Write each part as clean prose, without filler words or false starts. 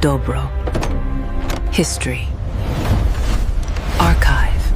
Dobro. History. Archive.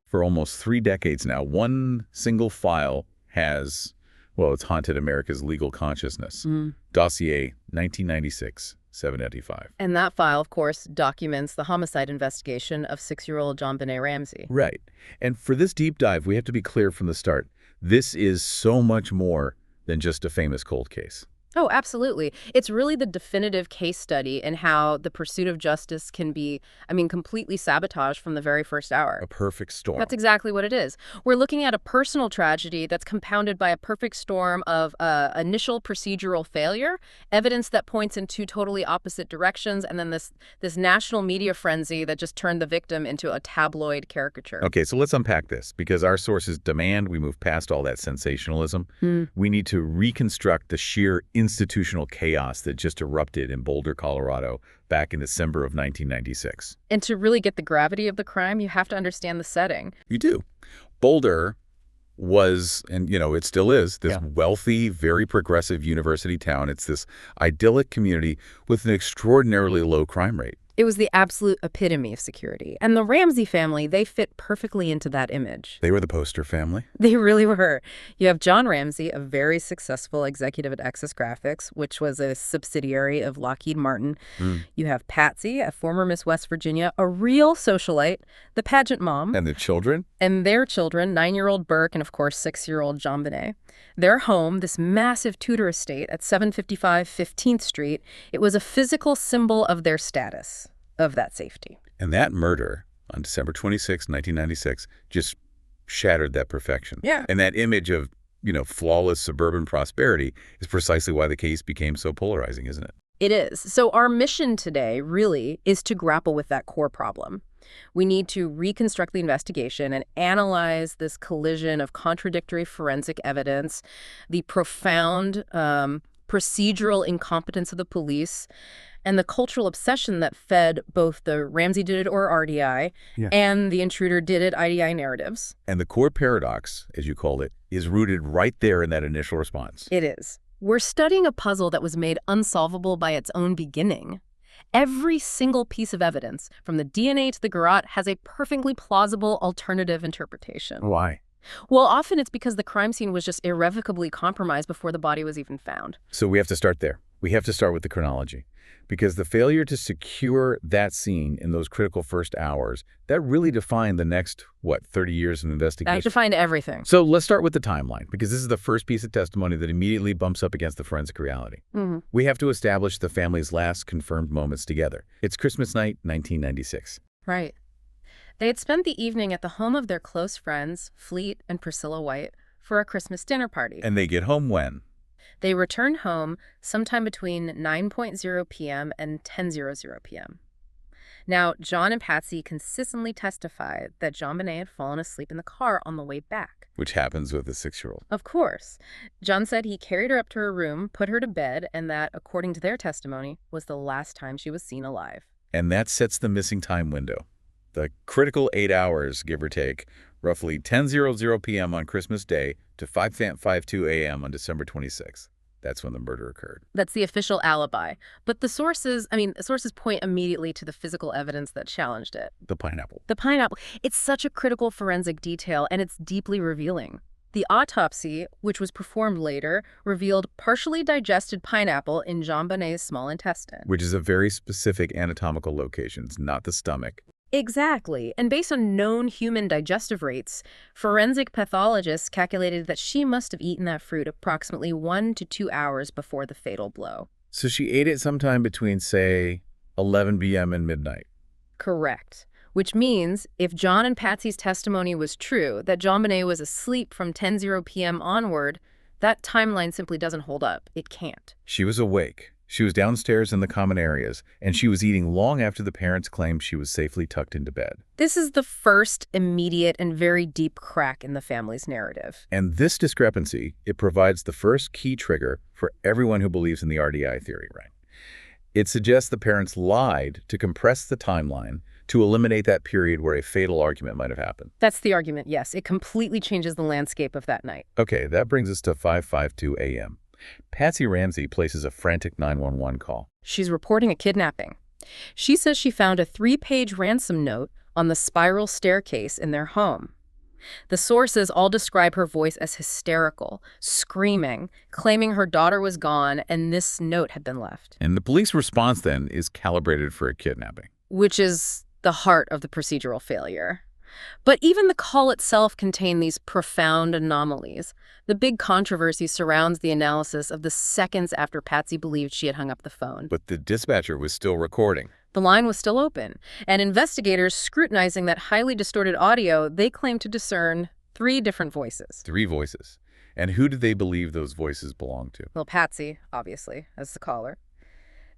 For almost 3 decades now, one single file has, well, it's haunted America's legal consciousness. Dossier 1996-785. And that file, of course, documents the homicide investigation of 6-year-old JonBenét Ramsey. Right. And for this deep dive, we have to be clear from the start. This is so much more than just a famous cold case. Oh, absolutely. It's really the definitive case study in how the pursuit of justice can be, completely sabotaged from the very first hour. A perfect storm. That's exactly what it is. We're looking at a personal tragedy that's compounded by a perfect storm of initial procedural failure, evidence that points in two totally opposite directions, and then this national media frenzy that just turned the victim into a tabloid caricature. Okay, so let's unpack this, because our sources demand we move past all that sensationalism. We need to reconstruct the sheer institutional chaos that just erupted in Boulder, Colorado, back in December of 1996. And to really get the gravity of the crime, you have to understand the setting. You do. Boulder was, and it still is, this wealthy, very progressive university town. It's this idyllic community with an extraordinarily low crime rate. It was the absolute epitome of security. And the Ramsey family, they fit perfectly into that image. They were the poster family. They really were. You have John Ramsey, a very successful executive at Axis Graphics, which was a subsidiary of Lockheed Martin. You have Patsy, a former Miss West Virginia, a real socialite, the pageant mom. And the children? And their children, 9-year-old Burke and, of course, 6-year-old JonBenét. Their home, this massive Tudor estate at 755 15th Street, it was a physical symbol of their status, of that safety. And that murder on December 26, 1996, just shattered that perfection. Yeah. And that image of, flawless suburban prosperity is precisely why the case became so polarizing, isn't it? It is. So our mission today really is to grapple with that core problem. We need to reconstruct the investigation and analyze this collision of contradictory forensic evidence, the profound procedural incompetence of the police, and the cultural obsession that fed both the Ramsey did it or RDI and the intruder did it IDI narratives. And the core paradox, as you called it, is rooted right there in that initial response. It is. We're studying a puzzle that was made unsolvable by its own beginning. Every single piece of evidence, from the DNA to the garrote, has a perfectly plausible alternative interpretation. Why? Well, often it's because the crime scene was just irrevocably compromised before the body was even found. So we have to start there. We have to start with the chronology. Because the failure to secure that scene in those critical first hours, that really defined the next, 30 years of investigation? That defined everything. So let's start with the timeline, because this is the first piece of testimony that immediately bumps up against the forensic reality. We have to establish the family's last confirmed moments together. It's Christmas night, 1996. Right. They had spent the evening at the home of their close friends, Fleet and Priscilla White, for a Christmas dinner party. And they get home when? They returned home sometime between 9:00 p.m. and 10:00 p.m. Now, John and Patsy consistently testified that JonBenét had fallen asleep in the car on the way back. Which happens with a 6-year-old. Of course. John said he carried her up to her room, put her to bed, and that, according to their testimony, was the last time she was seen alive. And that sets the missing time window. The critical 8 hours, give or take, roughly 10:00 p.m. on Christmas Day to 5:52 a.m. on December 26th. That's when the murder occurred. That's the official alibi. But the sources point immediately to the physical evidence that challenged it. The pineapple. The pineapple. It's such a critical forensic detail, and it's deeply revealing. The autopsy, which was performed later, revealed partially digested pineapple in JonBenét's small intestine. Which is a very specific anatomical location, not the stomach. Exactly. And based on known human digestive rates, forensic pathologists calculated that she must have eaten that fruit approximately 1 to 2 hours before the fatal blow. So she ate it sometime between, say, 11 p.m. and midnight. Correct. Which means, if John and Patsy's testimony was true, that JonBenét was asleep from 10:00 p.m. onward, that timeline simply doesn't hold up. It can't. She was awake. She was downstairs in the common areas, and she was eating long after the parents claimed she was safely tucked into bed. This is the first immediate and very deep crack in the family's narrative. And this discrepancy, it provides the first key trigger for everyone who believes in the RDI theory, right? It suggests the parents lied to compress the timeline to eliminate that period where a fatal argument might have happened. That's the argument, yes. It completely changes the landscape of that night. Okay, that brings us to 5:52 a.m. Patsy Ramsey places a frantic 911 call. She's reporting a kidnapping. She says she found a 3-page ransom note on the spiral staircase in their home. The sources all describe her voice as hysterical, screaming, claiming her daughter was gone and this note had been left. And the police response then is calibrated for a kidnapping. Which is the heart of the procedural failure. But even the call itself contained these profound anomalies. The big controversy surrounds the analysis of the seconds after Patsy believed she had hung up the phone. But the dispatcher was still recording. The line was still open, and investigators scrutinizing that highly distorted audio, they claimed to discern 3 different voices. 3 voices. And who did they believe those voices belonged to? Well, Patsy, obviously, as the caller.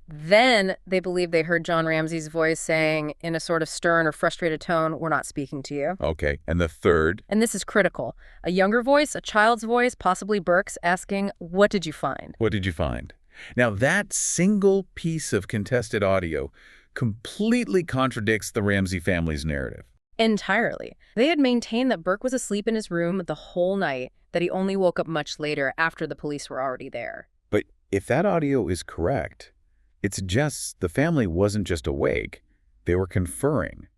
Then they believed they heard John Ramsey's voice saying, in a sort of stern or frustrated tone, "We're not speaking to you." Okay, and the third? And this is critical. A younger voice, a child's voice, possibly Burke's, asking, "What did you find?" What did you find? Now, that single piece of contested audio completely contradicts the Ramsey family's narrative. Entirely. They had maintained that Burke was asleep in his room the whole night, that he only woke up much later after the police were already there. But if that audio is correct, it suggests the family wasn't just awake, they were conferring.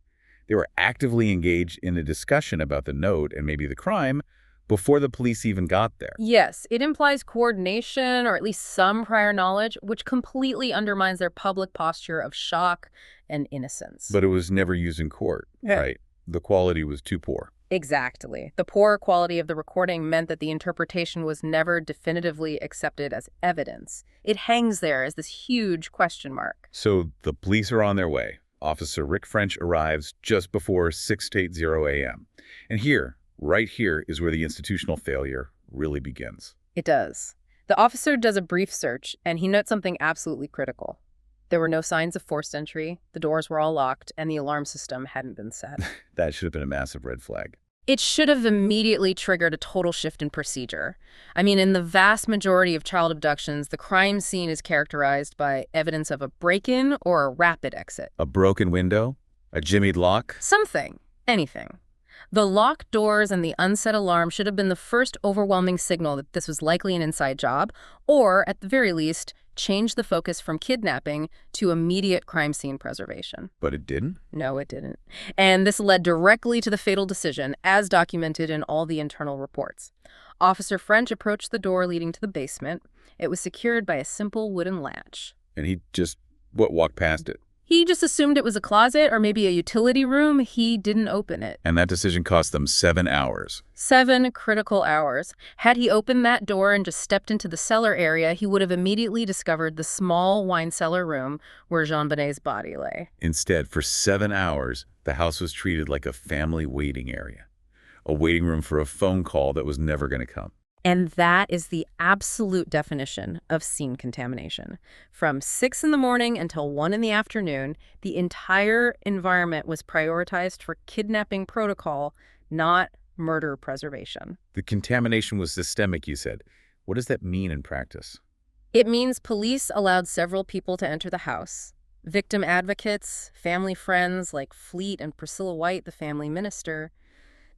They were actively engaged in a discussion about the note and maybe the crime before the police even got there. Yes, it implies coordination or at least some prior knowledge, which completely undermines their public posture of shock and innocence. But it was never used in court, right? The quality was too poor. Exactly. The poor quality of the recording meant that the interpretation was never definitively accepted as evidence. It hangs there as this huge question mark. So the police are on their way. Officer Rick French arrives just before 6:80 a.m. And here, right here, is where the institutional failure really begins. It does. The officer does a brief search, and he notes something absolutely critical. There were no signs of forced entry, the doors were all locked, and the alarm system hadn't been set. That should have been a massive red flag. It should have immediately triggered a total shift in procedure. I mean, in the vast majority of child abductions, the crime scene is characterized by evidence of a break-in or a rapid exit. A broken window? A jimmied lock? Something. Anything. The locked doors and the unset alarm should have been the first overwhelming signal that this was likely an inside job, or, at the very least, change the focus from kidnapping to immediate crime scene preservation. But it didn't? No, it didn't. And this led directly to the fatal decision, as documented in all the internal reports. Officer French approached the door leading to the basement. It was secured by a simple wooden latch. And he just, walked past it? He just assumed it was a closet or maybe a utility room. He didn't open it. And that decision cost them 7 hours. 7 critical hours. Had he opened that door and just stepped into the cellar area, he would have immediately discovered the small wine cellar room where JonBenét's body lay. Instead, for 7 hours, the house was treated like a family waiting area. A waiting room for a phone call that was never going to come. And that is the absolute definition of scene contamination. From 6 in the morning until 1 in the afternoon, the entire environment was prioritized for kidnapping protocol, not murder preservation. The contamination was systemic, you said. What does that mean in practice? It means police allowed several people to enter the house. Victim advocates, family friends like Fleet and Priscilla White, the family minister.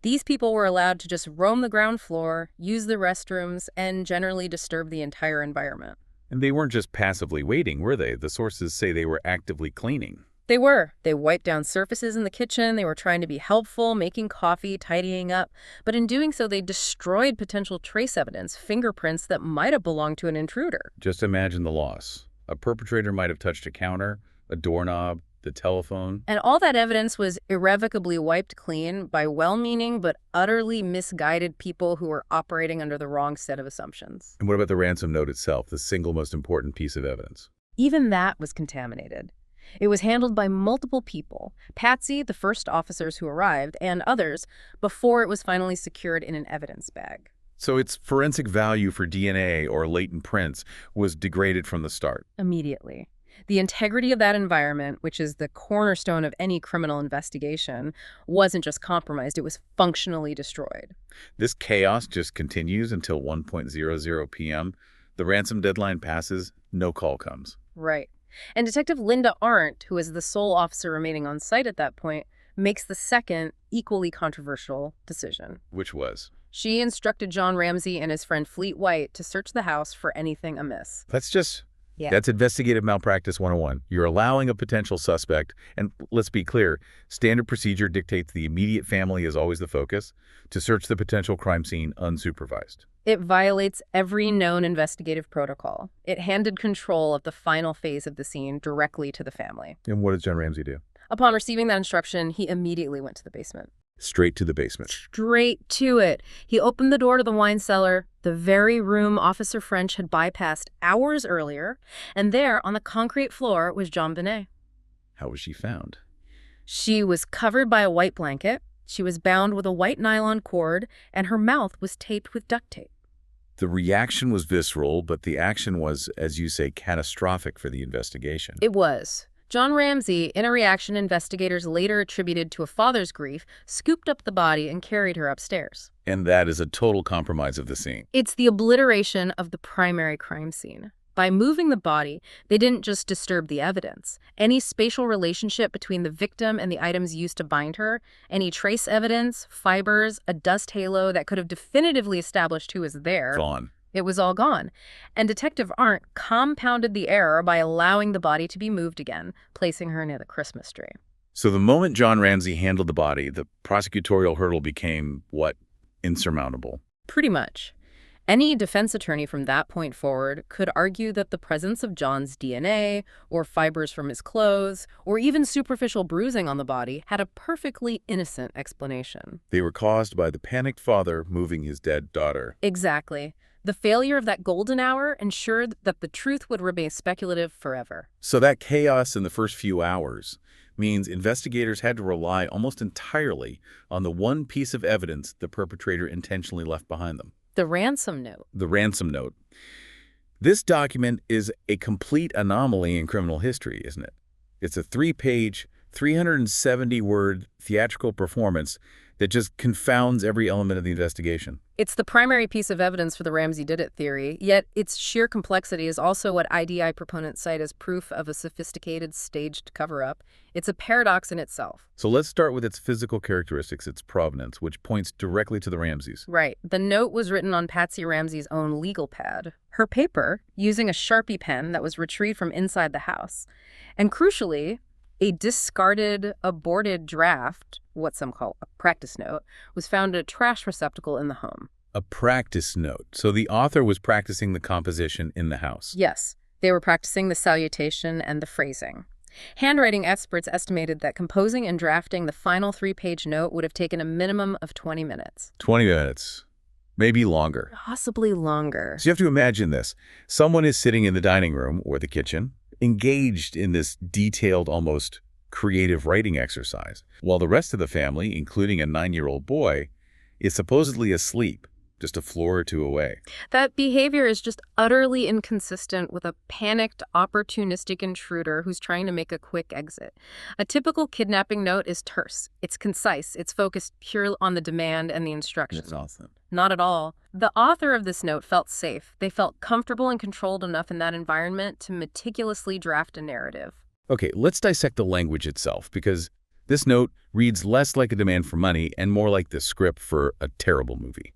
These people were allowed to just roam the ground floor, use the restrooms, and generally disturb the entire environment. And they weren't just passively waiting, were they? The sources say they were actively cleaning. They were. They wiped down surfaces in the kitchen. They were trying to be helpful, making coffee, tidying up. But in doing so, they destroyed potential trace evidence, fingerprints that might have belonged to an intruder. Just imagine the loss. A perpetrator might have touched a counter, a doorknob, the telephone. And all that evidence was irrevocably wiped clean by well-meaning but utterly misguided people who were operating under the wrong set of assumptions. And what about the ransom note itself, the single most important piece of evidence? Even that was contaminated. It was handled by multiple people, Patsy, the first officers who arrived, and others, before it was finally secured in an evidence bag. So its forensic value for DNA or latent prints was degraded from the start. Immediately. The integrity of that environment, which is the cornerstone of any criminal investigation, wasn't just compromised, it was functionally destroyed. This chaos just continues until 1:00 p.m. The ransom deadline passes, no call comes. Right. And Detective Linda Arndt, who is the sole officer remaining on site at that point, makes the second, equally controversial decision. Which was? She instructed John Ramsey and his friend Fleet White to search the house for anything amiss. That's investigative malpractice 101. You're allowing a potential suspect, and let's be clear, standard procedure dictates the immediate family is always the focus, to search the potential crime scene unsupervised. It violates every known investigative protocol. It handed control of the final phase of the scene directly to the family. And what does John Ramsey do? Upon receiving that instruction, he immediately went to the basement. Straight to the basement. Straight to it. He opened the door to the wine cellar, the very room Officer French had bypassed hours earlier, and there, on the concrete floor, was JonBenét. How was she found? She was covered by a white blanket, she was bound with a white nylon cord, and her mouth was taped with duct tape. The reaction was visceral, but the action was, as you say, catastrophic for the investigation. It was. John Ramsey, in a reaction investigators later attributed to a father's grief, scooped up the body and carried her upstairs. And that is a total compromise of the scene. It's the obliteration of the primary crime scene. By moving the body, they didn't just disturb the evidence. Any spatial relationship between the victim and the items used to bind her, any trace evidence, fibers, a dust halo that could have definitively established who was there. Gone. It was all gone. And Detective Arndt compounded the error by allowing the body to be moved again, placing her near the Christmas tree. So the moment John Ramsey handled the body, the prosecutorial hurdle became, what, insurmountable? Pretty much. Any defense attorney from that point forward could argue that the presence of John's DNA, or fibers from his clothes, or even superficial bruising on the body had a perfectly innocent explanation. They were caused by the panicked father moving his dead daughter. Exactly. The failure of that golden hour ensured that the truth would remain speculative forever. So that chaos in the first few hours means investigators had to rely almost entirely on the one piece of evidence the perpetrator intentionally left behind them. The ransom note. The ransom note. This document is a complete anomaly in criminal history, isn't it? It's a 3-page, 370-word theatrical performance that just confounds every element of the investigation. It's the primary piece of evidence for the Ramsey did it theory, yet its sheer complexity is also what IDI proponents cite as proof of a sophisticated, staged cover-up. It's a paradox in itself. So let's start with its physical characteristics, its provenance, which points directly to the Ramseys. Right. The note was written on Patsy Ramsey's own legal pad. Her paper, using a Sharpie pen that was retrieved from inside the house. And crucially, a discarded, aborted draft, what some call a practice note, was found in a trash receptacle in the home. A practice note. So the author was practicing the composition in the house. Yes, they were practicing the salutation and the phrasing. Handwriting experts estimated that composing and drafting the final 3-page note would have taken a minimum of 20 minutes. 20 minutes. Maybe longer. Possibly longer. So you have to imagine this. Someone is sitting in the dining room or the kitchen, engaged in this detailed, almost creative writing exercise, while the rest of the family, including a 9-year-old boy, is supposedly asleep, just a floor or two away. That behavior is just utterly inconsistent with a panicked, opportunistic intruder who's trying to make a quick exit. A typical kidnapping note is terse. It's concise. It's focused purely on the demand and the instructions. That's awesome. Not at all. The author of this note felt safe. They felt comfortable and controlled enough in that environment to meticulously draft a narrative. Okay, let's dissect the language itself, because this note reads less like a demand for money and more like the script for a terrible movie.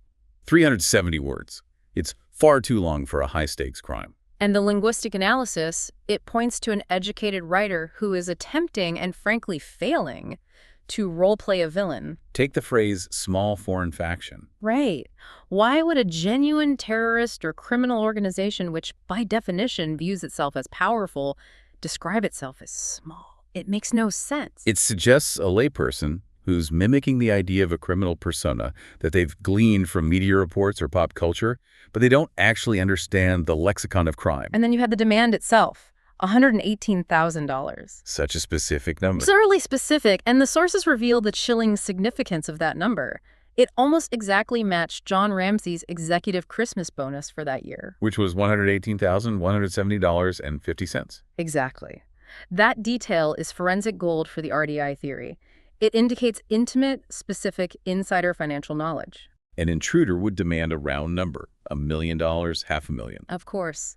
370 words. It's far too long for a high-stakes crime. And the linguistic analysis, it points to an educated writer who is attempting and frankly failing to role-play a villain. Take the phrase small foreign faction. Right. Why would a genuine terrorist or criminal organization, which by definition views itself as powerful, describe itself as small? It makes no sense. It suggests a layperson who's mimicking the idea of a criminal persona that they've gleaned from media reports or pop culture, but they don't actually understand the lexicon of crime. And then you have the demand itself. $118,000. Such a specific number. Absurdly specific, and the sources reveal the chilling significance of that number. It almost exactly matched John Ramsey's executive Christmas bonus for that year. Which was $118,170.50. Exactly. That detail is forensic gold for the RDI theory. It indicates intimate, specific, insider financial knowledge. An intruder would demand a round number, $1 million, $500,000. Of course.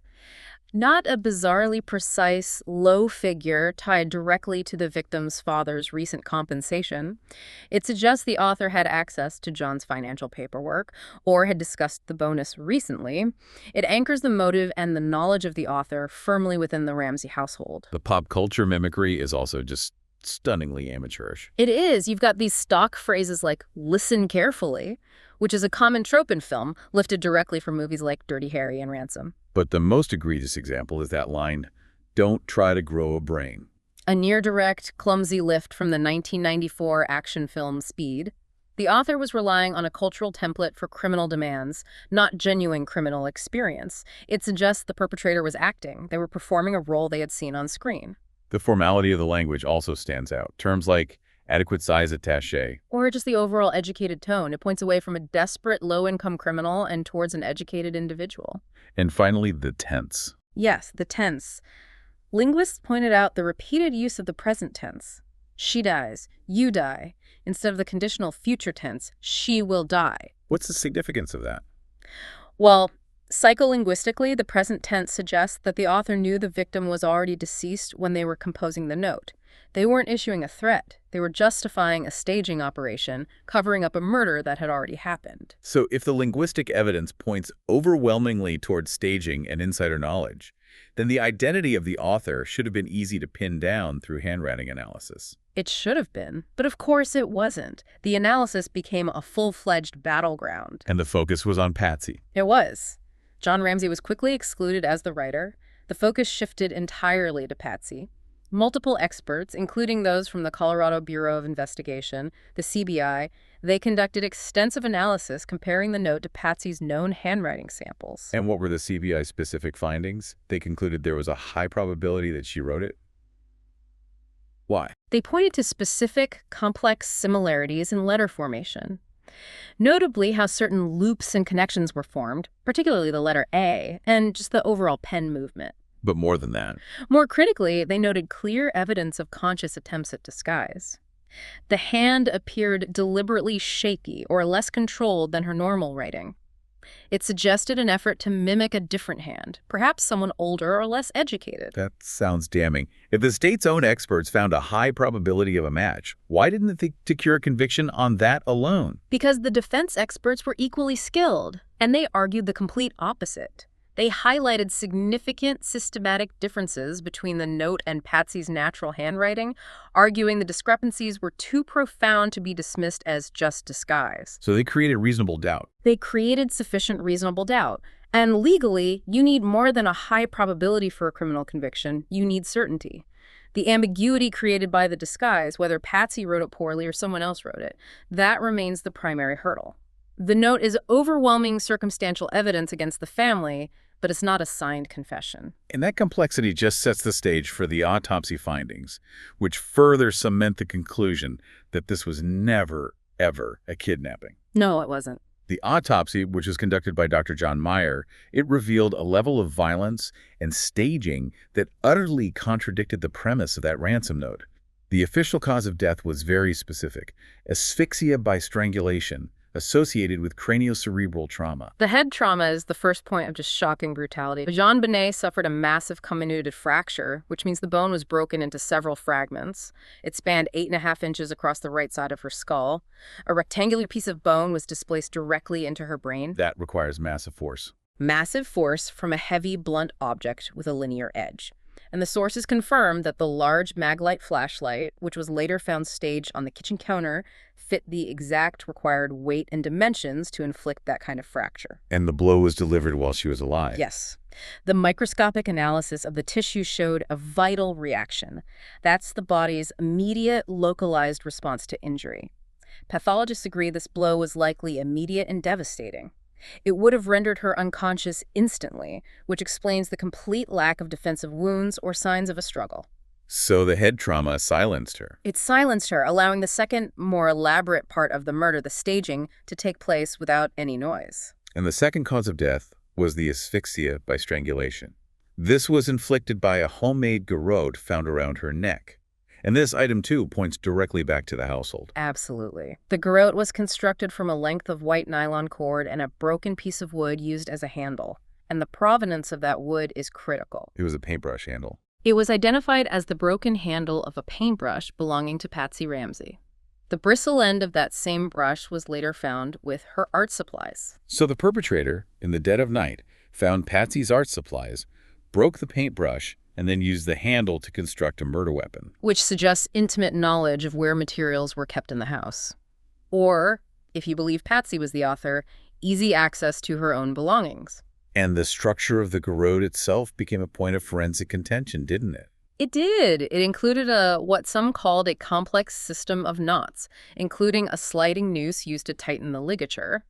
Not a bizarrely precise, low figure tied directly to the victim's father's recent compensation. It suggests the author had access to John's financial paperwork or had discussed the bonus recently. It anchors the motive and the knowledge of the author firmly within the Ramsey household. The pop culture mimicry is also just stunningly amateurish. It is. You've got these stock phrases like "listen carefully," which is a common trope in film, lifted directly from movies like Dirty Harry and Ransom. But the most egregious example is that line, "Don't try to grow a brain." A near-direct, clumsy lift from the 1994 action film Speed. The author was relying on a cultural template for criminal demands, not genuine criminal experience. It suggests the perpetrator was acting. They were performing a role they had seen on screen. The formality of the language also stands out. Terms like adequate size attaché. Or just the overall educated tone. It points away from a desperate, low-income criminal and towards an educated individual. And finally, the tense. Yes, the tense. Linguists pointed out the repeated use of the present tense. She dies, you die, instead of the conditional future tense, she will die. What's the significance of that? Well, psycholinguistically, the present tense suggests that the author knew the victim was already deceased when they were composing the note. They weren't issuing a threat. They were justifying a staging operation, covering up a murder that had already happened. So if the linguistic evidence points overwhelmingly towards staging and insider knowledge, then the identity of the author should have been easy to pin down through handwriting analysis. It should have been, but of course it wasn't. The analysis became a full-fledged battleground. And the focus was on Patsy. It was. John Ramsey was quickly excluded as the writer. The focus shifted entirely to Patsy. Multiple experts, including those from the Colorado Bureau of Investigation, the CBI, they conducted extensive analysis comparing the note to Patsy's known handwriting samples. And what were the CBI's specific findings? They concluded there was a high probability that she wrote it. Why? They pointed to specific, complex similarities in letter formation. Notably how certain loops and connections were formed, particularly the letter A, and just the overall pen movement. But more than that. More critically, they noted clear evidence of conscious attempts at disguise. The hand appeared deliberately shaky or less controlled than her normal writing. It suggested an effort to mimic a different hand, perhaps someone older or less educated. That sounds damning. If the state's own experts found a high probability of a match, why didn't they secure conviction on that alone? Because the defense experts were equally skilled, and they argued the complete opposite. They highlighted significant systematic differences between the note and Patsy's natural handwriting, arguing the discrepancies were too profound to be dismissed as just disguise. So they created reasonable doubt. They created sufficient reasonable doubt. And legally, you need more than a high probability for a criminal conviction. You need certainty. The ambiguity created by the disguise, whether Patsy wrote it poorly or someone else wrote it, that remains the primary hurdle. The note is overwhelming circumstantial evidence against the family, but it's not a signed confession. And that complexity just sets the stage for the autopsy findings, which further cement the conclusion that this was never, ever a kidnapping. No, it wasn't. The autopsy, which was conducted by Dr. John Meyer, it revealed a level of violence and staging that utterly contradicted the premise of that ransom note. The official cause of death was very specific: asphyxia by strangulation, associated with craniocerebral trauma. The head trauma is the first point of just shocking brutality. JonBenét suffered a massive comminuted fracture, which means the bone was broken into several fragments. It spanned 8.5 inches across the right side of her skull. A rectangular piece of bone was displaced directly into her brain. That requires massive force. Massive force from a heavy, blunt object with a linear edge. And the sources confirmed that the large Maglite flashlight, which was later found staged on the kitchen counter, fit the exact required weight and dimensions to inflict that kind of fracture. And the blow was delivered while she was alive. Yes. The microscopic analysis of the tissue showed a vital reaction. That's the body's immediate, localized response to injury. Pathologists agree this blow was likely immediate and devastating. It would have rendered her unconscious instantly, which explains the complete lack of defensive wounds or signs of a struggle. So the head trauma silenced her. It silenced her, allowing the second, more elaborate part of the murder, the staging, to take place without any noise. And the second cause of death was the asphyxia by strangulation. This was inflicted by a homemade garrote found around her neck. And this item, too, points directly back to the household. Absolutely. The garrote was constructed from a length of white nylon cord and a broken piece of wood used as a handle. and the provenance of that wood is critical. It was a paintbrush handle. It was identified as the broken handle of a paintbrush belonging to Patsy Ramsey. The bristle end of that same brush was later found with her art supplies. So the perpetrator, in the dead of night, found Patsy's art supplies, broke the paintbrush, and then used the handle to construct a murder weapon. Which suggests intimate knowledge of where materials were kept in the house. Or, if you believe Patsy was the author, easy access to her own belongings. And the structure of the garrote itself became a point of forensic contention, didn't it? It did. It included what some called a complex system of knots, including a sliding noose used to tighten the ligature.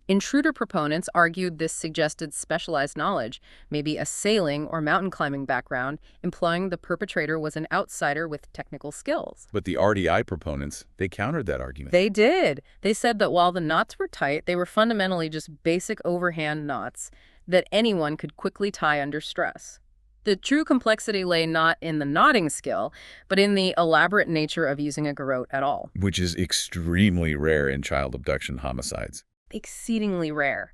Intruder proponents argued this suggested specialized knowledge, maybe a sailing or mountain climbing background, implying the perpetrator was an outsider with technical skills. But the RDI proponents, they countered that argument. They did. They said that while the knots were tight, they were fundamentally just basic overhand knots that anyone could quickly tie under stress. The true complexity lay not in the knotting skill, but in the elaborate nature of using a garrote at all. Which is extremely rare in child abduction homicides. Exceedingly rare.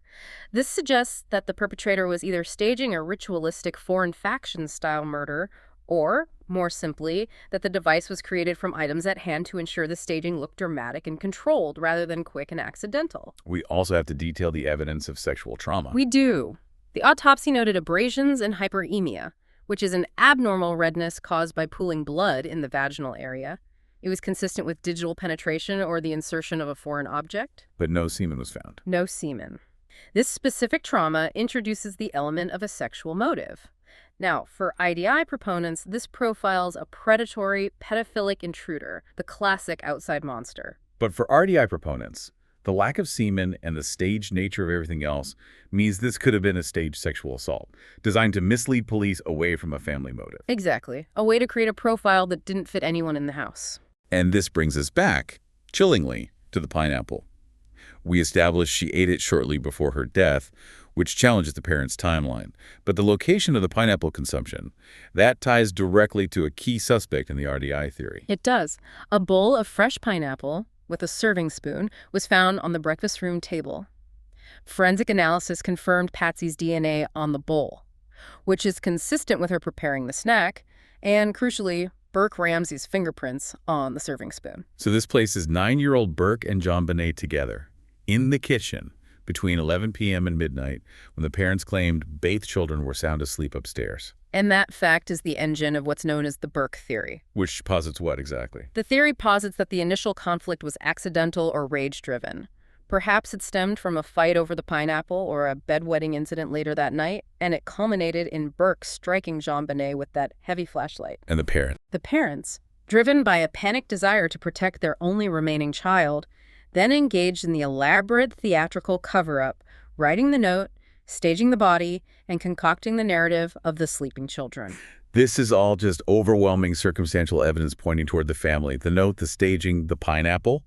This suggests that the perpetrator was either staging a ritualistic foreign faction-style murder, or, more simply, that the device was created from items at hand to ensure the staging looked dramatic and controlled rather than quick and accidental. We also have to detail the evidence of sexual trauma. We do. The autopsy noted abrasions and hyperemia, which is an abnormal redness caused by pooling blood in the vaginal area. It was consistent with digital penetration or the insertion of a foreign object. But no semen was found. No semen. This specific trauma introduces the element of a sexual motive. Now, for IDI proponents, this profiles a predatory, pedophilic intruder, the classic outside monster. But for RDI proponents, the lack of semen and the staged nature of everything else means this could have been a staged sexual assault, designed to mislead police away from a family motive. Exactly. A way to create a profile that didn't fit anyone in the house. And this brings us back, chillingly, to the pineapple. We established she ate it shortly before her death, which challenges the parents' timeline. But the location of the pineapple consumption, that ties directly to a key suspect in the RDI theory. It does. A bowl of fresh pineapple with a serving spoon was found on the breakfast room table. Forensic analysis confirmed Patsy's DNA on the bowl, which is consistent with her preparing the snack, and crucially, Burke Ramsey's fingerprints on the serving spoon. So this places 9-year-old Burke and JonBenét together in the kitchen between 11 p.m. and midnight when the parents claimed both children were sound asleep upstairs. And that fact is the engine of what's known as the Burke theory. Which posits what exactly? The theory posits that the initial conflict was accidental or rage-driven. Perhaps it stemmed from a fight over the pineapple or a bedwetting incident later that night, and it culminated in Burke striking JonBenét with that heavy flashlight. And the parent? The parents, driven by a panicked desire to protect their only remaining child, then engaged in the elaborate theatrical cover-up, writing the note, staging the body, and concocting the narrative of the sleeping children. This is all just overwhelming circumstantial evidence pointing toward the family. The note, the staging, the pineapple.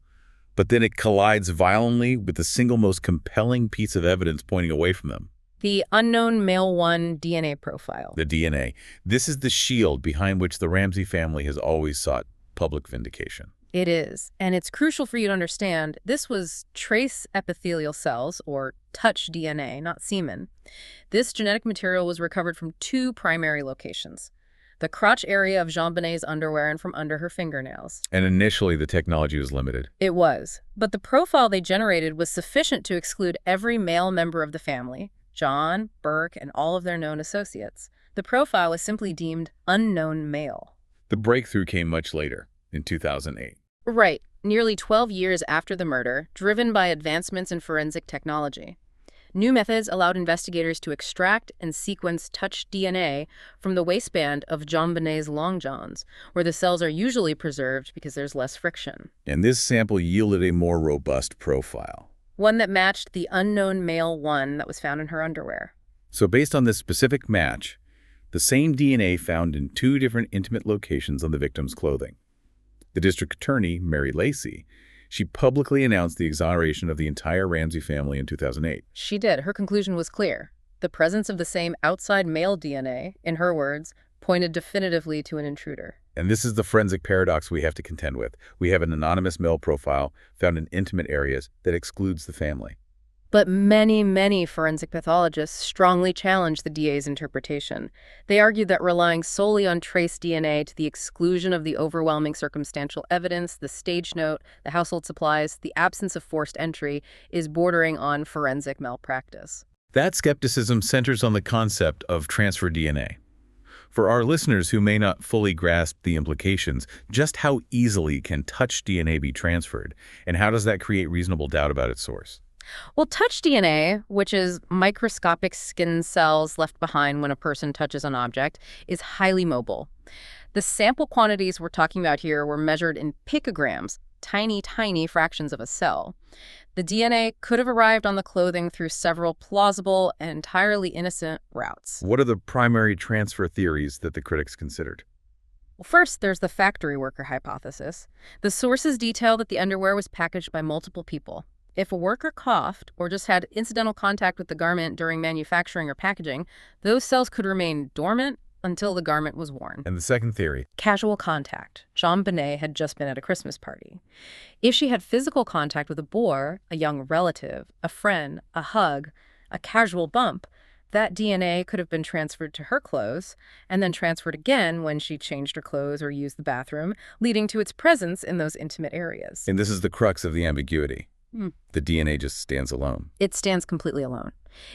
But then it collides violently with the single most compelling piece of evidence pointing away from them. The unknown male 1 DNA profile. The DNA. This is the shield behind which the Ramsey family has always sought public vindication. It is. And it's crucial for you to understand this was trace epithelial cells, or touch DNA, not semen. This genetic material was recovered from 2 primary locations: the crotch area of JonBenét's underwear and from under her fingernails. And initially, the technology was limited. It was. But the profile they generated was sufficient to exclude every male member of the family, John, Burke, and all of their known associates. The profile was simply deemed unknown male. The breakthrough came much later, in 2008. Right, nearly 12 years after the murder, driven by advancements in forensic technology. New methods allowed investigators to extract and sequence touch DNA from the waistband of JonBenét's long johns, where the cells are usually preserved because there's less friction. And this sample yielded a more robust profile. One that matched the unknown male 1 that was found in her underwear. So based on this specific match, the same DNA found in 2 different intimate locations on the victim's clothing. The district attorney, Mary Lacey, she publicly announced the exoneration of the entire Ramsey family in 2008. She did. Her conclusion was clear. The presence of the same outside male DNA, in her words, pointed definitively to an intruder. And this is the forensic paradox we have to contend with. We have an anonymous male profile found in intimate areas that excludes the family. But many, many forensic pathologists strongly challenge the DA's interpretation. They argued that relying solely on trace DNA to the exclusion of the overwhelming circumstantial evidence, the stage note, the household supplies, the absence of forced entry, is bordering on forensic malpractice. That skepticism centers on the concept of transfer DNA. For our listeners who may not fully grasp the implications, just how easily can touch DNA be transferred, and how does that create reasonable doubt about its source? Well, touch DNA, which is microscopic skin cells left behind when a person touches an object, is highly mobile. The sample quantities we're talking about here were measured in picograms, tiny, tiny fractions of a cell. The DNA could have arrived on the clothing through several plausible and entirely innocent routes. What are the primary transfer theories that the critics considered? Well, first, there's the factory worker hypothesis. The sources detail that the underwear was packaged by multiple people. If a worker coughed or just had incidental contact with the garment during manufacturing or packaging, those cells could remain dormant until the garment was worn. And the second theory? Casual contact. JonBenét had just been at a Christmas party. If she had physical contact with a boar, a young relative, a friend, a hug, a casual bump, that DNA could have been transferred to her clothes and then transferred again when she changed her clothes or used the bathroom, leading to its presence in those intimate areas. And this is the crux of the ambiguity. The DNA just stands alone. It stands completely alone.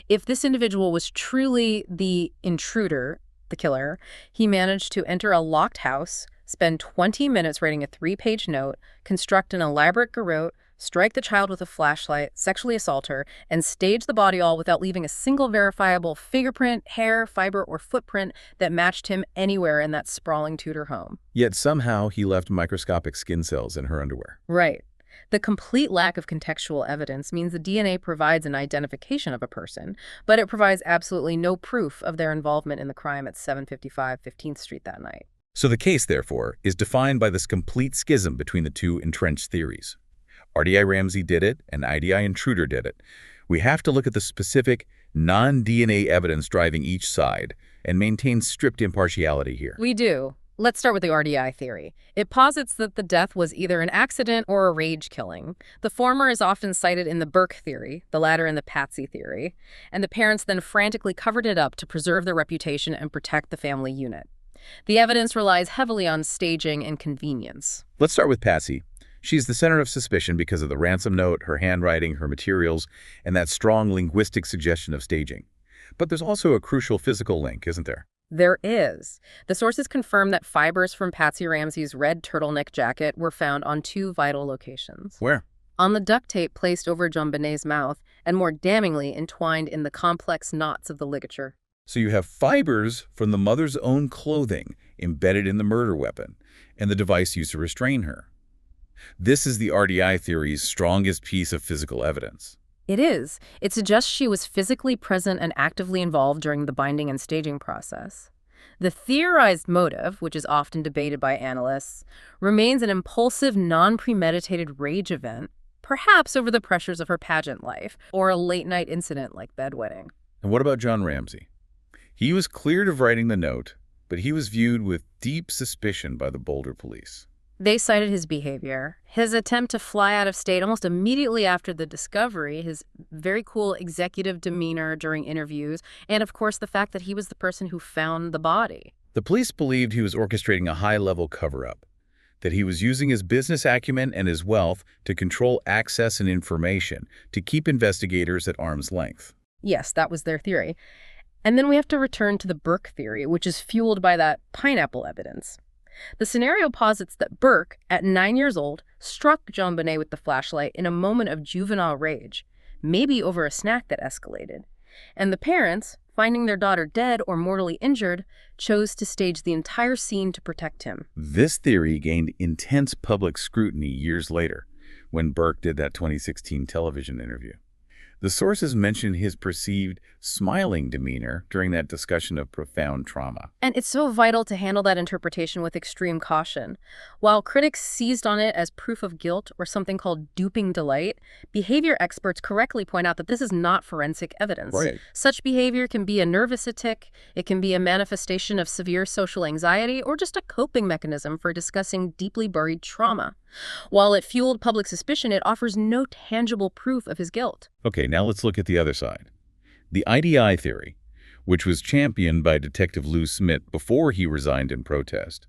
If this individual was truly the intruder, the killer, he managed to enter a locked house, spend 20 minutes writing a 3-page note, construct an elaborate garrote, strike the child with a flashlight, sexually assault her, and stage the body all without leaving a single verifiable fingerprint, hair, fiber, or footprint that matched him anywhere in that sprawling Tudor home. Yet somehow he left microscopic skin cells in her underwear. Right. The complete lack of contextual evidence means the DNA provides an identification of a person, but it provides absolutely no proof of their involvement in the crime at 755 15th Street that night. So the case, therefore, is defined by this complete schism between the two entrenched theories. RDI Ramsey did it, and IDI Intruder did it. We have to look at the specific, non-DNA evidence driving each side and maintain strict impartiality here. We do. Let's start with the RDI theory. It posits that the death was either an accident or a rage killing. The former is often cited in the Burke theory, the latter in the Patsy theory, and the parents then frantically covered it up to preserve their reputation and protect the family unit. The evidence relies heavily on staging and convenience. Let's start with Patsy. She's the center of suspicion because of the ransom note, her handwriting, her materials, and that strong linguistic suggestion of staging. But there's also a crucial physical link, isn't there? There is. The sources confirm that fibers from Patsy Ramsey's red turtleneck jacket were found on 2 vital locations. Where? On the duct tape placed over JonBenét's mouth, and more damningly entwined in the complex knots of the ligature. So you have fibers from the mother's own clothing embedded in the murder weapon and the device used to restrain her. This is the RDI theory's strongest piece of physical evidence. It is. It suggests she was physically present and actively involved during the binding and staging process. The theorized motive, which is often debated by analysts, remains an impulsive, non-premeditated rage event, perhaps over the pressures of her pageant life, or a late-night incident like bedwetting. And what about John Ramsey? He was cleared of writing the note, but he was viewed with deep suspicion by the Boulder police. They cited his behavior, his attempt to fly out of state almost immediately after the discovery, his very cool executive demeanor during interviews, and of course the fact that he was the person who found the body. The police believed he was orchestrating a high-level cover-up, that he was using his business acumen and his wealth to control access and information, to keep investigators at arm's length. Yes, that was their theory. And then we have to return to the Burke theory, which is fueled by that pineapple evidence. The scenario posits that Burke, at 9 years old, struck JonBenét with the flashlight in a moment of juvenile rage, maybe over a snack that escalated. And the parents, finding their daughter dead or mortally injured, chose to stage the entire scene to protect him. This theory gained intense public scrutiny years later, when Burke did that 2016 television interview. The sources mentioned his perceived smiling demeanor during that discussion of profound trauma. And it's so vital to handle that interpretation with extreme caution. While critics seized on it as proof of guilt or something called duping delight, behavior experts correctly point out that this is not forensic evidence. Right. Such behavior can be a nervous tic, it can be a manifestation of severe social anxiety, or just a coping mechanism for discussing deeply buried trauma. While it fueled public suspicion, it offers no tangible proof of his guilt. Okay, now let's look at the other side. The IDI theory, which was championed by Detective Lou Smith before he resigned in protest.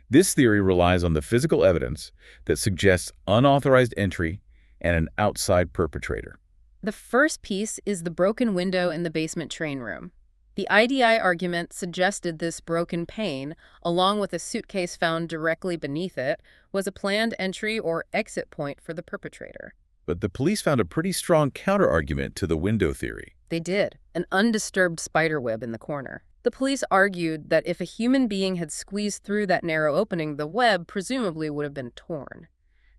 This theory relies on the physical evidence that suggests unauthorized entry and an outside perpetrator. The first piece is the broken window in the basement train room. The IDI argument suggested this broken pane, along with a suitcase found directly beneath it, was a planned entry or exit point for the perpetrator. But the police found a pretty strong counter-argument to the window theory. They did, an undisturbed spiderweb in the corner. The police argued that if a human being had squeezed through that narrow opening, the web presumably would have been torn.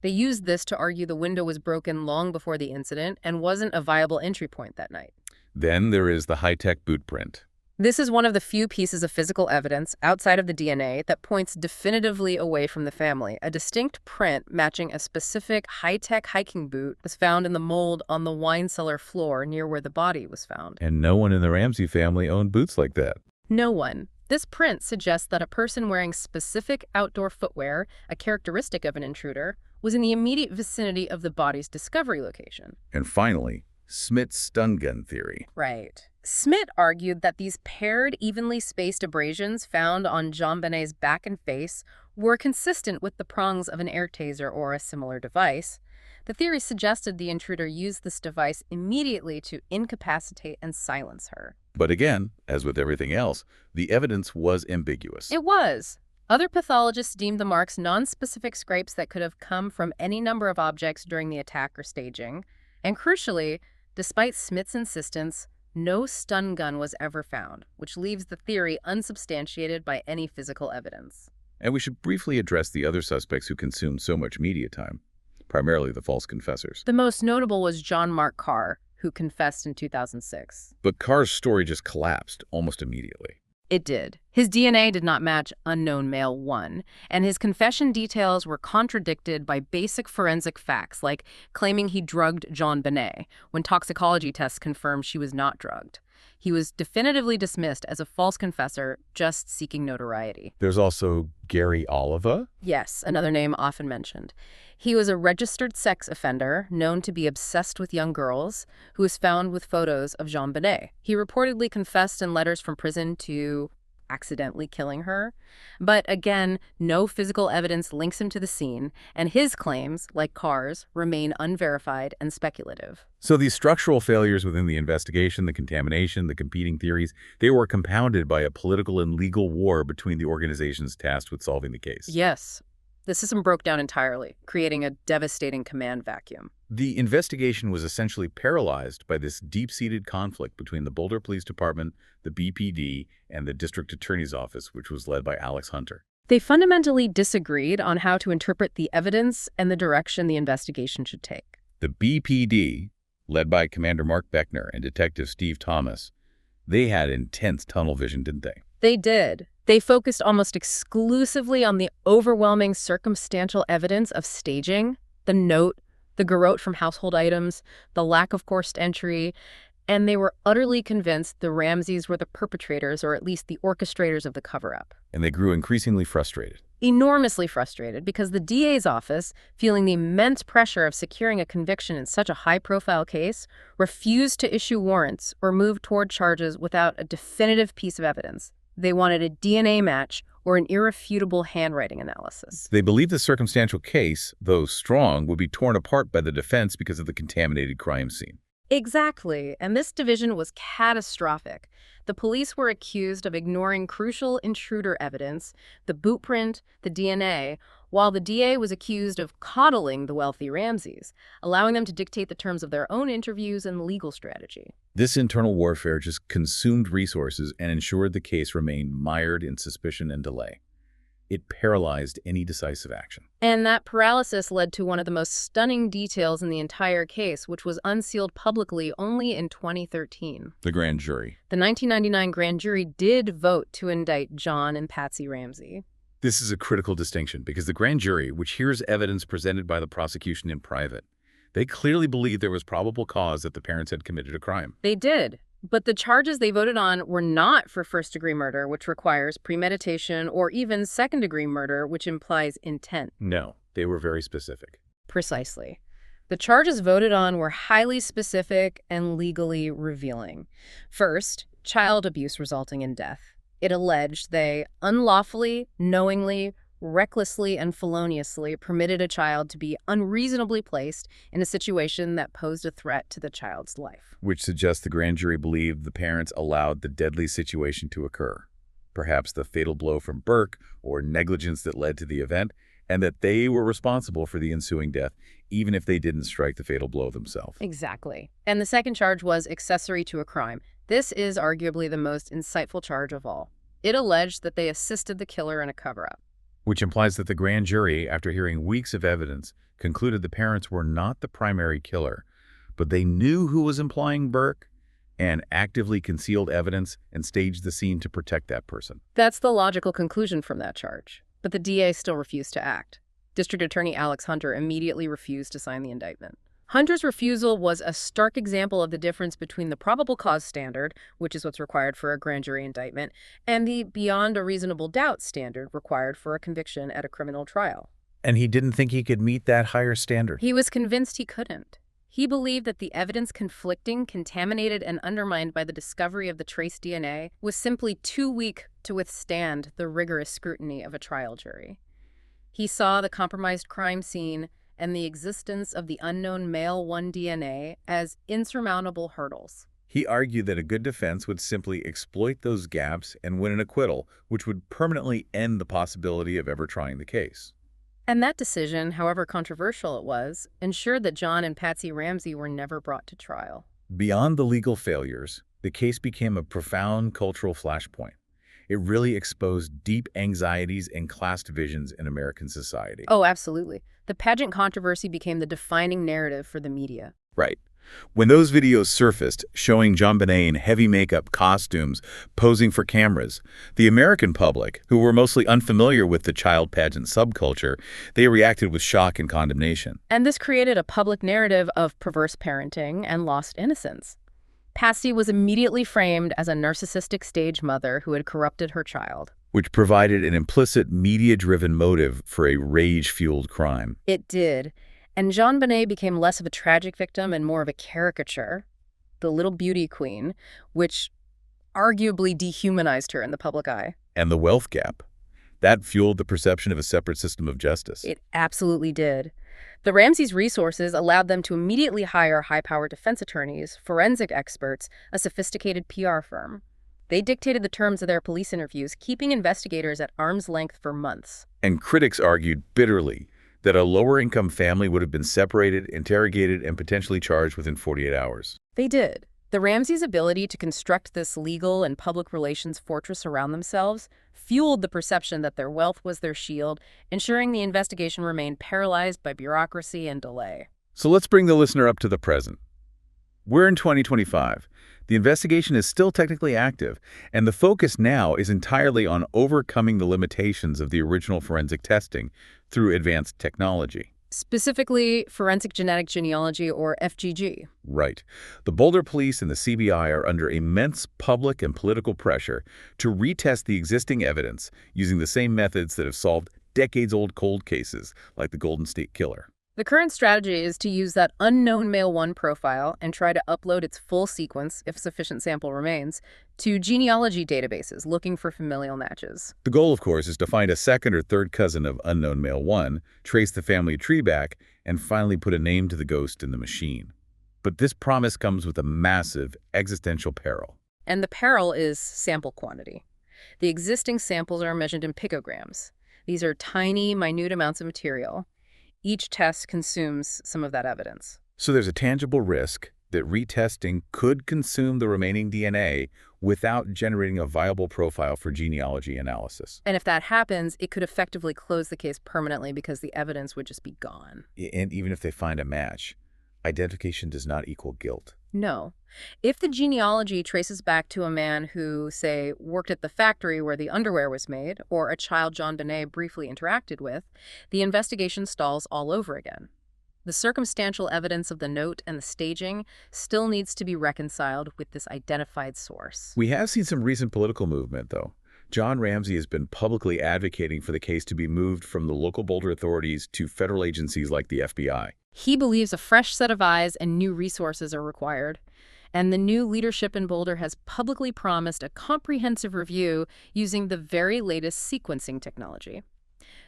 They used this to argue the window was broken long before the incident and wasn't a viable entry point that night. Then there is the high-tech boot print. This is one of the few pieces of physical evidence outside of the DNA that points definitively away from the family. A distinct print matching a specific high-tech hiking boot was found in the mold on the wine cellar floor near where the body was found. And no one in the Ramsey family owned boots like that. No one. This print suggests that a person wearing specific outdoor footwear, a characteristic of an intruder, was in the immediate vicinity of the body's discovery location. And finally, Smith's stun gun theory. Right. Smith argued that these paired, evenly spaced abrasions found on JonBenét's back and face were consistent with the prongs of an air taser or a similar device. The theory suggested the intruder used this device immediately to incapacitate and silence her. But again, as with everything else, the evidence was ambiguous. It was. Other pathologists deemed the marks nonspecific scrapes that could have come from any number of objects during the attack or staging. And crucially, despite Smith's insistence, no stun gun was ever found, which leaves the theory unsubstantiated by any physical evidence. And we should briefly address the other suspects who consumed so much media time, primarily the false confessors. The most notable was John Mark Carr, who confessed in 2006. But Carr's story just collapsed almost immediately. It did. His DNA did not match unknown male 1, and his confession details were contradicted by basic forensic facts, like claiming he drugged JonBenét when toxicology tests confirmed she was not drugged. He was definitively dismissed as a false confessor, just seeking notoriety. There's also 𝐏𝐿𝐴. Yes, another name often mentioned. He was a registered sex offender, known to be obsessed with young girls, who was found with photos of JonBenét. He reportedly confessed in letters from prison to accidentally killing her. But again, no physical evidence links him to the scene, and his claims, like Carr's, remain unverified and speculative. So these structural failures within the investigation, the contamination, the competing theories, they were compounded by a political and legal war between the organizations tasked with solving the case. Yes. The system broke down entirely, creating a devastating command vacuum. The investigation was essentially paralyzed by this deep-seated conflict between the Boulder Police Department, the BPD, and the District Attorney's Office, which was led by Alex Hunter. They fundamentally disagreed on how to interpret the evidence and the direction the investigation should take. The BPD, led by Commander Mark Beckner and Detective Steve Thomas, they had intense tunnel vision, didn't they? They did. They focused almost exclusively on the overwhelming circumstantial evidence of staging, the note, the garrote from household items, the lack of forced entry, and they were utterly convinced the Ramseys were the perpetrators, or at least the orchestrators of the cover-up. And they grew increasingly frustrated. Enormously frustrated because the DA's office, feeling the immense pressure of securing a conviction in such a high-profile case, refused to issue warrants or move toward charges without a definitive piece of evidence. They wanted a DNA match or an irrefutable handwriting analysis. They believed the circumstantial case, though strong, would be torn apart by the defense because of the contaminated crime scene. Exactly, and this division was catastrophic. The police were accused of ignoring crucial intruder evidence, the boot print, the DNA, while the DA was accused of coddling the wealthy Ramseys, allowing them to dictate the terms of their own interviews and legal strategy. This internal warfare just consumed resources and ensured the case remained mired in suspicion and delay. It paralyzed any decisive action. And that paralysis led to one of the most stunning details in the entire case, which was unsealed publicly only in 2013. The grand jury. The 1999 grand jury did vote to indict John and Patsy Ramsey. This is a critical distinction because the grand jury, which hears evidence presented by the prosecution in private, they clearly believed there was probable cause that the parents had committed a crime. They did. But the charges they voted on were not for first-degree murder, which requires premeditation, or even second-degree murder, which implies intent. No. They were very specific. Precisely. The charges voted on were highly specific and legally revealing. First, child abuse resulting in death. It alleged they unlawfully, knowingly, recklessly, and feloniously permitted a child to be unreasonably placed in a situation that posed a threat to the child's life. Which suggests the grand jury believed the parents allowed the deadly situation to occur. Perhaps the fatal blow from Burke or negligence that led to the event, and that they were responsible for the ensuing death, even if they didn't strike the fatal blow themselves. Exactly. And the second charge was accessory to a crime. This is arguably the most insightful charge of all. It alleged that they assisted the killer in a cover-up. Which implies that the grand jury, after hearing weeks of evidence, concluded the parents were not the primary killer, but they knew who was employing Burke and actively concealed evidence and staged the scene to protect that person. That's the logical conclusion from that charge. But the DA still refused to act. District Attorney Alex Hunter immediately refused to sign the indictment. Hunter's refusal was a stark example of the difference between the probable cause standard, which is what's required for a grand jury indictment, and the beyond a reasonable doubt standard required for a conviction at a criminal trial. And he didn't think he could meet that higher standard. He was convinced he couldn't. He believed that the evidence conflicting, contaminated, and undermined by the discovery of the trace DNA was simply too weak to withstand the rigorous scrutiny of a trial jury. He saw the compromised crime scene and the existence of the unknown male 1 DNA as insurmountable hurdles. He argued that a good defense would simply exploit those gaps and win an acquittal, which would permanently end the possibility of ever trying the case. And that decision, however controversial it was, ensured that John and Patsy Ramsey were never brought to trial. Beyond the legal failures, the case became a profound cultural flashpoint. It really exposed deep anxieties and class divisions in American society. Oh, absolutely. The pageant controversy became the defining narrative for the media. Right. When those videos surfaced, showing JonBenét in heavy makeup costumes posing for cameras, the American public, who were mostly unfamiliar with the child pageant subculture, they reacted with shock and condemnation. And this created a public narrative of perverse parenting and lost innocence. Patsy was immediately framed as a narcissistic stage mother who had corrupted her child. Which provided an implicit media-driven motive for a rage-fueled crime. It did. And JonBenét became less of a tragic victim and more of a caricature, the little beauty queen, which arguably dehumanized her in the public eye. And the wealth gap. That fueled the perception of a separate system of justice. It absolutely did. The Ramseys' resources allowed them to immediately hire high-powered defense attorneys, forensic experts, a sophisticated PR firm. They dictated the terms of their police interviews, keeping investigators at arm's length for months. And critics argued bitterly that a lower-income family would have been separated, interrogated, and potentially charged within 48 hours. They did. The Ramseys' ability to construct this legal and public relations fortress around themselves fueled the perception that their wealth was their shield, ensuring the investigation remained paralyzed by bureaucracy and delay. So let's bring the listener up to the present. We're in 2025. The investigation is still technically active, and the focus now is entirely on overcoming the limitations of the original forensic testing through advanced technology. Specifically, forensic genetic genealogy, or FGG. Right. The Boulder Police and the CBI are under immense public and political pressure to retest the existing evidence using the same methods that have solved decades-old cold cases like the Golden State Killer. The current strategy is to use that unknown male 1 profile and try to upload its full sequence, if sufficient sample remains, to genealogy databases looking for familial matches. The goal, of course, is to find a second or third cousin of unknown male 1, trace the family tree back, and finally put a name to the ghost in the machine. But this promise comes with a massive existential peril. And the peril is sample quantity. The existing samples are measured in picograms. These are tiny, minute amounts of material. Each test consumes some of that evidence. So there's a tangible risk that retesting could consume the remaining DNA without generating a viable profile for genealogy analysis. And if that happens, it could effectively close the case permanently because the evidence would just be gone. And even if they find a match, identification does not equal guilt. No. If the genealogy traces back to a man who, say, worked at the factory where the underwear was made, or a child JonBenét briefly interacted with, the investigation stalls all over again. The circumstantial evidence of the note and the staging still needs to be reconciled with this identified source. We have seen some recent political movement, though. John Ramsey has been publicly advocating for the case to be moved from the local Boulder authorities to federal agencies like the FBI. He believes a fresh set of eyes and new resources are required. And the new leadership in Boulder has publicly promised a comprehensive review using the very latest sequencing technology.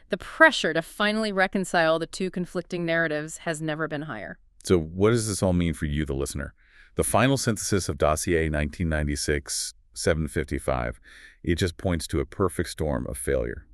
The pressure to finally reconcile the two conflicting narratives has never been higher. So what does this all mean for you, the listener? The final synthesis of dossier 1996-755, it just points to a perfect storm of failure.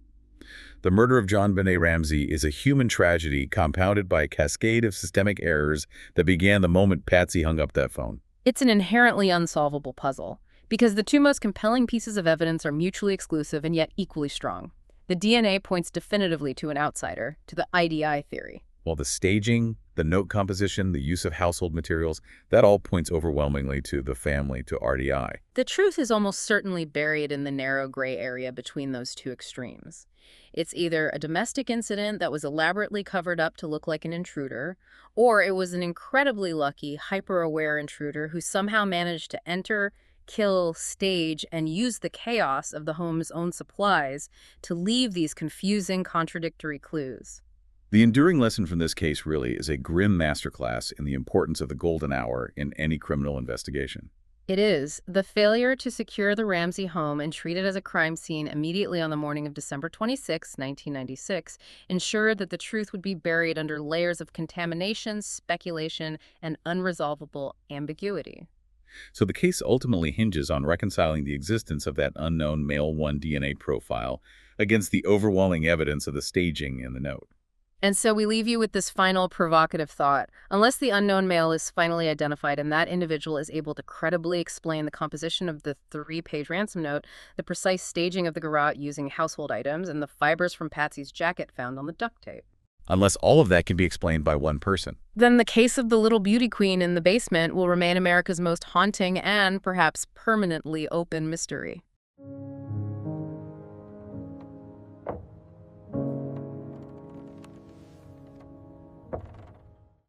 The murder of JonBenét Ramsey is a human tragedy compounded by a cascade of systemic errors that began the moment Patsy hung up that phone. It's an inherently unsolvable puzzle, because the two most compelling pieces of evidence are mutually exclusive and yet equally strong. The DNA points definitively to an outsider, to the IDI theory. While the staging, the note composition, the use of household materials, that all points overwhelmingly to the family, to RDI. The truth is almost certainly buried in the narrow gray area between those two extremes. It's either a domestic incident that was elaborately covered up to look like an intruder, or it was an incredibly lucky, hyper-aware intruder who somehow managed to enter, kill, stage, and use the chaos of the home's own supplies to leave these confusing, contradictory clues. The enduring lesson from this case really is a grim masterclass in the importance of the golden hour in any criminal investigation. It is. The failure to secure the Ramsey home and treat it as a crime scene immediately on the morning of December 26, 1996, ensured that the truth would be buried under layers of contamination, speculation, and unresolvable ambiguity. So the case ultimately hinges on reconciling the existence of that unknown male 1 DNA profile against the overwhelming evidence of the staging in the note. And so we leave you with this final provocative thought. Unless the unknown male is finally identified and that individual is able to credibly explain the composition of the 3-page ransom note, the precise staging of the garrote using household items, and the fibers from Patsy's jacket found on the duct tape. Unless all of that can be explained by one person. Then the case of the little beauty queen in the basement will remain America's most haunting and perhaps permanently open mystery.